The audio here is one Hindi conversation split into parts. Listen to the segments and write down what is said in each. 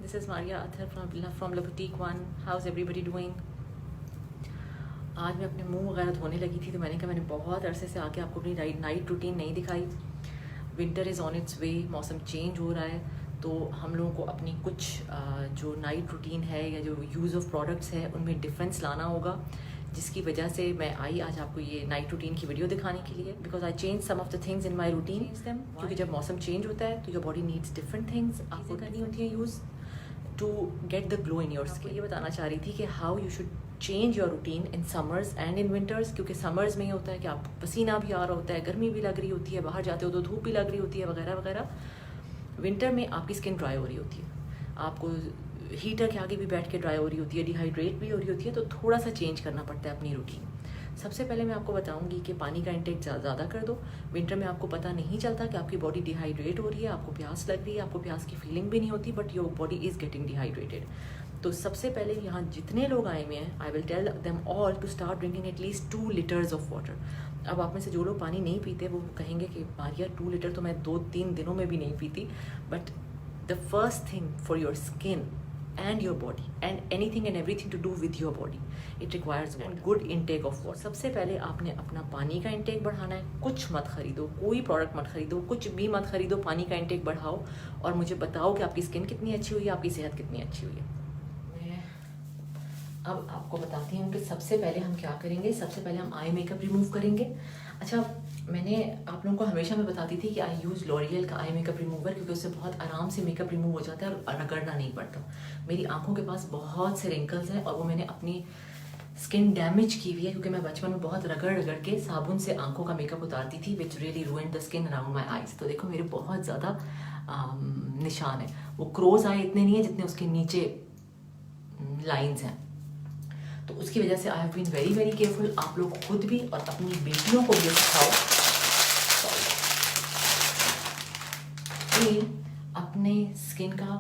This is Maria Athar from La Boutique One. How's everybody doing? आज मैं अपने मुंह वगैरह धोने लगी थी तो मैंने कहा मैंने बहुत अरसे से आके आपको अपनी नाइट रूटीन नहीं दिखाई. विंटर इज़ ऑन इट्स वे, मौसम चेंज हो रहा है तो हम लोगों को अपनी कुछ जो नाइट रूटीन है या जो यूज़ ऑफ प्रोडक्ट्स है उनमें डिफरेंस लाना होगा, जिसकी वजह से मैं आई आज आपको ये नाइट रूटीन की वीडियो दिखाने के लिए. Because I change some of the things in my routine, क्योंकि जब मौसम चेंज होता है तो your body needs different things. आपको करनी होती है use to get the glow in your skin. ये बताना चाह रही थी कि how you should change your routine in summers and in winters, क्योंकि समर्स में ये होता है कि आप पसीना भी आ रहा होता है, गर्मी भी लग रही होती है, बाहर जाते हो तो धूप भी लग रही होती है वगैरह वगैरह. विंटर में आपकी स्किन ड्राई हो रही होती है, आपको हीटर के आगे भी बैठ के ड्राई हो रही होती है, डिहाइड्रेट भी हो रही होती है, तो थोड़ा सा चेंज करना पड़ता है अपनी रूटीन. सबसे पहले मैं आपको बताऊंगी कि पानी का इंटेक ज़्यादा कर दो. विंटर में आपको पता नहीं चलता कि आपकी बॉडी डिहाइड्रेट हो रही है, आपको प्यास लग रही है, आपको प्यास की फीलिंग भी नहीं होती, but your body is getting dehydrated. तो सबसे पहले यहाँ जितने लोग आए हुए हैं, I will tell them all to start drinking at least 2 litres of water. अब आप में से जो लोग पानी नहीं पीते वो कहेंगे कि मारिया 2 लीटर तो मैं 2-3 दिनों में भी नहीं पीती. But the first thing for your skin and your body and anything and everything to do with your body, it requires water and good intake of water. सबसे पहले आपने अपना पानी का इंटेक बढ़ाना है. कुछ मत खरीदो, कोई प्रोडक्ट मत खरीदो, कुछ भी मत खरीदो, पानी का इंटेक बढ़ाओ और मुझे बताओ कि आपकी स्किन कितनी अच्छी हुई है, आपकी सेहत कितनी अच्छी हुई है. मैं अब आपको बताती हूँ कि सबसे पहले हम क्या करेंगे. सबसे पहले हम आई मेकअप रिमूव करेंगे. अच्छा, मैंने आप लोगों को हमेशा मैं बताती थी कि आई यूज़ लॉरियल का आई मेकअप रिमूवर, क्योंकि उससे बहुत आराम से मेकअप रिमूव हो जाता है और रगड़ना नहीं पड़ता. मेरी आंखों के पास बहुत से रिंकल्स हैं और वो मैंने अपनी स्किन डैमेज की हुई है, क्योंकि मैं बचपन में बहुत रगड़ के साबुन से आंखों का मेकअप उतारती थी, which really ruined the skin around my eyes. तो देखो मेरे बहुत ज़्यादा निशान है. वो क्रोज आए इतने नहीं है जितने उसके नीचे लाइन्स हैं. तो उसकी वजह से I have been very very careful. आप लोग खुद भी और अपनी बेटियों को भी सिखाओ कि अपने स्किन का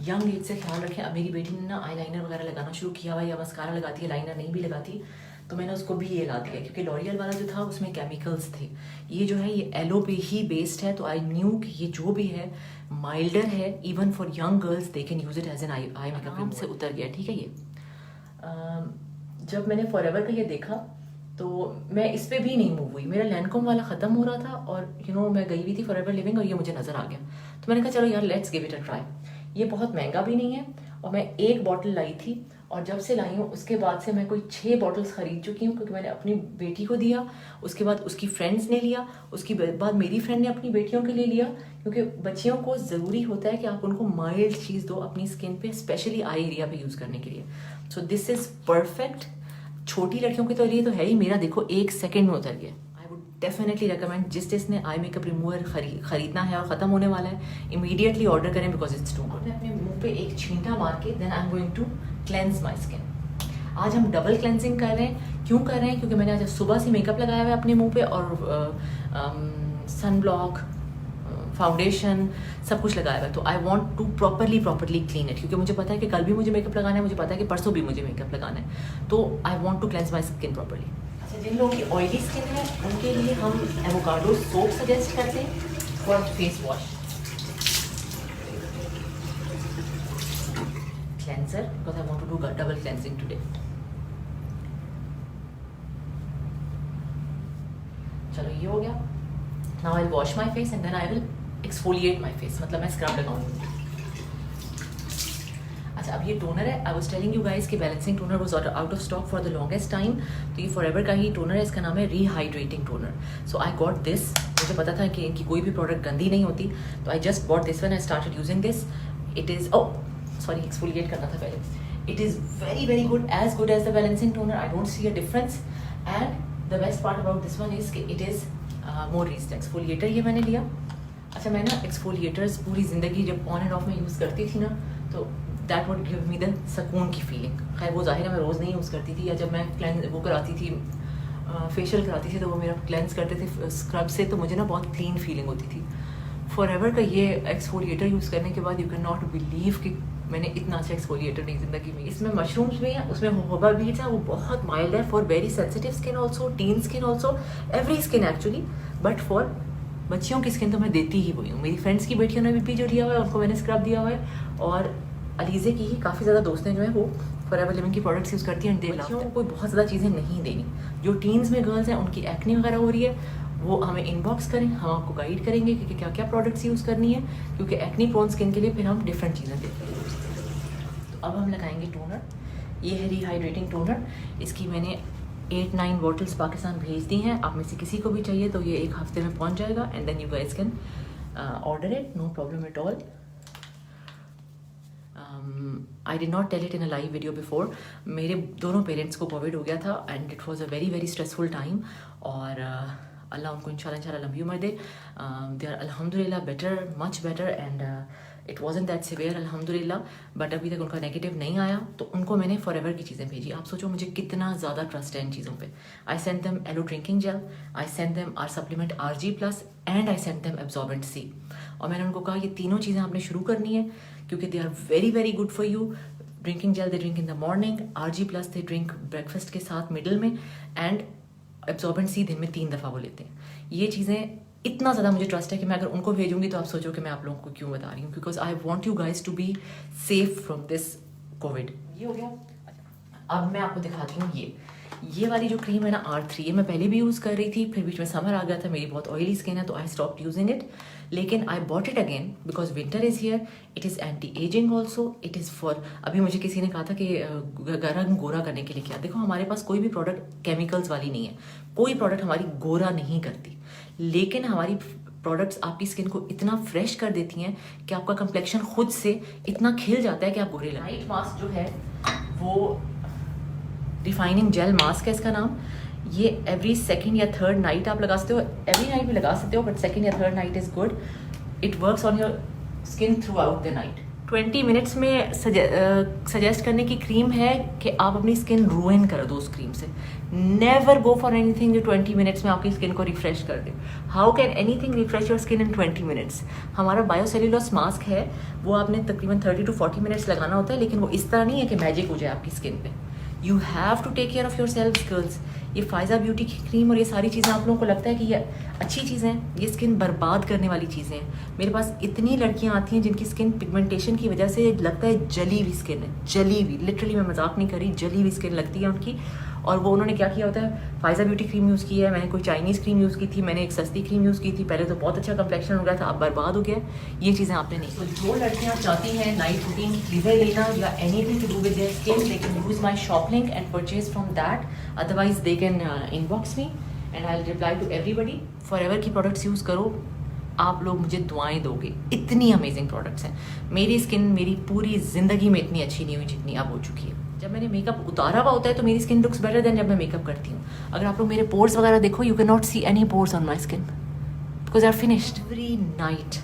यंग एज से ख्याल रखें. अब मेरी बेटी ने ना आई लाइनर वगैरह लगाना शुरू किया हुआ, या मस्कारा लगाती है, लाइनर नहीं भी लगाती, तो मैंने उसको भी ये ला दिया, क्योंकि लॉरियल वाला जो था उसमें केमिकल्स थे. ये जो है ये एलो पे ही बेस्ड है, तो आई न्यू कि ये जो भी है माइल्डर है. Even for young girls they can use it as an eye makeup से उतर गया. ठीक है. ये जब मैंने फॉरएवर का ये देखा तो मैं इस पे भी नहीं मूव हुई. मेरा लैंडकॉम वाला ख़त्म हो रहा था और मैं गई हुई थी फॉरएवर लिविंग और ये मुझे नज़र आ गया. तो मैंने कहा चलो यार let's give it a try. ये बहुत महंगा भी नहीं है और मैं 1 बॉटल लाई थी और जब से लाई हूँ उसके बाद से मैं कोई 6 बॉटल्स खरीद चुकी हूँ, क्योंकि मैंने अपनी बेटी को दिया, उसके बाद उसकी फ्रेंड्स ने लिया, उसके बाद मेरी फ्रेंड ने अपनी बेटियों के लिए लिया, क्योंकि बच्चियों को ज़रूरी होता है कि आप उनको माइल्ड चीज़ दो अपनी स्किन पे, स्पेशली आई एरिया पे यूज़ करने के लिए. So this is perfect. छोटी लड़कियों के तो लिए तो है ही. मेरा देखो 1 सेकेंड में उतर गया. आई वुड डेफिनेटली रिकमेंड जिसने आई मेकअप रिमूवर खरीदना है और ख़त्म होने वाला है, इमीडिएटली ऑर्डर करें बिकॉज इट्स टू गुड. अपने मुंह पे एक छींटा मार के then I am going to cleanse my skin. आज हम डबल क्लेंजिंग कर रहे हैं. क्यों कर रहे हैं? क्योंकि मैंने आज सुबह से मेकअप लगाया हुआ है अपने मुंह पे और सन ब्लॉक, फाउंडेशन सब कुछ लगाया हुआ है. तो I want to properly clean it, क्योंकि मुझे पता है कि कल भी मुझे मेकअप लगाना है, मुझे पता है कि परसों भी मुझे मेकअप लगाना है. तो I want to cleanse my skin properly. अच्छा, जिन लोगों की ऑयली स्किन है उनके लिए हम एवोकाडो सोप सजेस्ट करते हैं for face wash cleanser, because I want to do double cleansing today. चलो ये हो गया. Now I will wash my face and then I will exfoliate my face, मतलब मैं स्क्रब लगाऊंगी. अच्छा, अब ये टोनर है. I was telling you guys कि balancing toner was out of stock for the longest time. तो ये फॉरएवर का ही टोनर है, इसका नाम है rehydrating toner. So I got this. मुझे पता था कि इनकी कोई भी प्रोडक्ट गंदी नहीं होती, तो I just got this one. I started using this. It is sorry exfoliate करना था पहले. It is very very good, as good as the balancing toner. I don't see a difference. And the best part about this one is कि it is more reached. Exfoliator ये मैंने लिया. अच्छा, मैं ना एक्सफोलिएटर्स पूरी ज़िंदगी जब ऑन एंड ऑफ में यूज़ करती थी ना, तो that would give me the सुकून की फीलिंग. खैर वो ज़ाहिर है मैं रोज़ नहीं यूज़ करती थी, या जब मैं वो कराती थी फेशियल कराती थी तो वो मेरा क्लेंस करते थे स्क्रब से, तो मुझे ना बहुत क्लीन फीलिंग होती थी. फॉरएवर का ये एक्सफोलिएटर यूज़ करने के बाद यू कैन नॉट बिलीव कि मैंने इतना अच्छा एक्सफोलिएटर नहीं ज़िंदगी में. इसमें मशरूम्स भी हैं, उसमें होबा बीट्स है, वो बहुत माइल्ड है for very sensitive skin also, tin skin also, every skin actually, but for बच्चियों की स्किन तो मैं देती ही हुई हूँ। मेरी फ्रेंड्स की बेटियों ने भी जो दिया हुआ है उनको मैंने स्क्रब दिया हुआ है, और अलीज़े की ही काफ़ी ज़्यादा दोस्तें जो है वो फॉरएवर लिविंग की प्रोडक्ट्स यूज़ करती हैं। बच्चियों को कोई बहुत ज़्यादा चीज़ें नहीं देनी। जो टीन्स में गर्ल्स हैं उनकी एक्ने वगैरह हो रही है, वो हमें इनबॉक्स करें, हम आपको गाइड करेंगे कि क्या क्या प्रोडक्ट्स यूज़ करनी है, क्योंकि एक्ने प्रोन स्किन के लिए फिर हम डिफरेंट चीज़ें देते हैं। तो अब हम लगाएंगे टोनर। ये है रिहाइड्रेटिंग टोनर। इसकी मैंने 8-9 बॉटल्स पाकिस्तान भेज दी हैं। आप में से किसी को भी चाहिए तो ये 1 हफ्ते में पहुंच जाएगा, and then you guys can order it, no problem at all. I did not tell it in a live video before. मेरे दोनों पेरेंट्स को कोविड हो गया था and it was a very very stressful time, और अल्लाह उनको इंशाल्लाह लंबी उम्र दे। दे आर अल्हम्दुलिल्लाह better, much better, and it wasn't that severe अल्हम्दुलिल्लाह। बट अभी तक उनका नेगेटिव नहीं आया, तो उनको मैंने फॉरएवर की चीज़ें भेजी। आप सोचो मुझे कितना ज़्यादा ट्रस्ट है इन चीज़ों पे। I send them aloe drinking gel, I send them our supplement RG+, and I send them absorbent C। और मैंने उनको कहा ये तीनों चीज़ें आपने शुरू करनी है, क्योंकि they are very very good for you. Drinking gel they drink in the morning, RG+ they drink breakfast के साथ मिडल में, एंड एब्जॉर्बेंट C दिन में 3 दफ़ा वो लेते हैं। ये चीज़ें इतना ज़्यादा मुझे ट्रस्ट है कि मैं अगर उनको भेजूंगी तो आप सोचो कि मैं आप लोगों को क्यों बता रही हूँ, because I want you guys to be safe from this Covid. ये हो गया। अब मैं आपको दिखाती हूँ ये वाली जो क्रीम है ना R3, ये मैं पहले भी यूज़ कर रही थी, फिर बीच में समर आ गया था, मेरी बहुत ऑयली स्किन है तो आई स्टॉप यूजिंग इट। लेकिन I bought it again because winter is here. It is anti ageing also, it is for, अभी मुझे किसी ने कहा था कि रंग गोरा करने के लिए क्या। देखो हमारे पास कोई भी प्रोडक्ट केमिकल्स वाली नहीं है, कोई प्रोडक्ट हमारी गोरा नहीं करती, लेकिन हमारी प्रोडक्ट्स आपकी स्किन को इतना फ्रेश कर देती हैं कि आपका कंप्लेक्शन खुद से इतना खिल जाता है कि आप गोरे लगते हैं। नाइट मास्क जो है वो रिफाइनिंग जेल मास्क है इसका नाम। ये एवरी सेकेंड या थर्ड नाइट आप लगा सकते हो, एवरी नाइट भी लगा सकते हो, बट सेकेंड या third night is good. It works on your skin through out the night. 20 minutes में सजेस्ट करने की क्रीम है कि आप अपनी स्किन रूइन कर दो उस क्रीम से। नेवर गो फॉर एनीथिंग जो 20 मिनट्स में आपकी स्किन को रिफ्रेश कर दे। How can anything refresh your skin in 20 minutes? हमारा बायोसेल्यूलोस मास्क है, वो आपने तकरीबन 30 to 40 मिनट्स लगाना होता है, लेकिन वो इस तरह नहीं है कि मैजिक हो जाए आपकी स्किन पे। You have to take care of yourself girls. ये फायजा ब्यूटी की क्रीम और ये सारी चीज़ें आप लोगों को लगता है कि ये अच्छी चीज़ें हैं, ये स्किन बर्बाद करने वाली चीज़ें हैं। मेरे पास इतनी लड़कियां आती हैं जिनकी स्किन पिगमेंटेशन की वजह से लगता है जली हुई स्किन है, जली हुई, लिटरली मैं मजाक नहीं कर रही, जली हुई स्किन लगती है उनकी। और वो उन्होंने क्या किया होता है, फायजा ब्यूटी क्रीम यूज़ की है, मैंने कोई चाइनीज़ क्रीम यूज़ की थी, मैंने एक सस्ती क्रीम यूज़ की थी, पहले तो बहुत अच्छा कंप्लेक्शन हो गया था, अब बर्बाद हो गया। ये चीज़ें आपने नहीं। तो जो लड़कियाँ चाहती हैं नाइट रूटीन की चीज़ें लेना या anything to do with their skin, they can use my shop link and purchase from that. Otherwise they can inbox me and I will reply to everybody. Forever की प्रोडक्ट्स यूज़ करो, आप लोग मुझे दुआएं दोगे, इतनी अमेजिंग प्रोडक्ट्स हैं। मेरी स्किन मेरी पूरी ज़िंदगी में इतनी अच्छी नहीं हुई जितनी अब हो चुकी है। जब मैंने मेकअप उतारा हुआ होता है तो मेरी स्किन लुक्स बेटर देन जब मैं मेकअप करती हूँ। अगर आप लोग मेरे पोर्स वगैरह देखो, you can not see any pores on my skin because are finished. Every night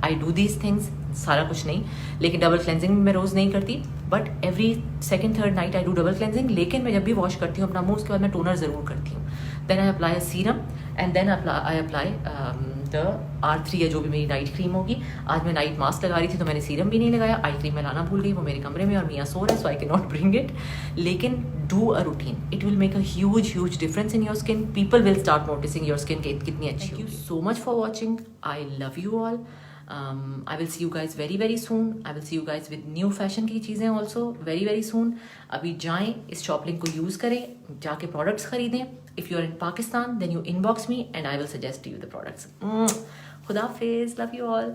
I do these things, सारा कुछ नहीं, लेकिन डबल क्लेंजिंग मैं रोज़ नहीं करती, but every second third night I do double cleansing. लेकिन मैं जब भी वॉश करती हूँ अपना मुंह, उसके बाद मैं टोनर ज़रूर करती हूँ। Then I apply a serum and then I apply the R3 या जो भी मेरी नाइट क्रीम होगी। आज मैं नाइट मास्क लगा रही थी तो मैंने सीरम भी नहीं लगाया, आई क्रीम मैं लाना भूल गई, वो मेरे कमरे में और मियाँ सो रहा है, so I can not bring it. लेकिन do a routine, it will make a huge difference in your skin. People will start noticing your skin कितनी अच्छी। Thank you so much for watching, I love you all. I will see you guys very soon. I will see you guys with new fashion की चीज़ें also very soon. अभी जाएं, इस शॉप लिंक को यूज़ करें, जाके प्रोडक्ट्स खरीदें। If you are in Pakistan, then you inbox me and I will suggest to you the products. खुदा हाफिज़, love you all.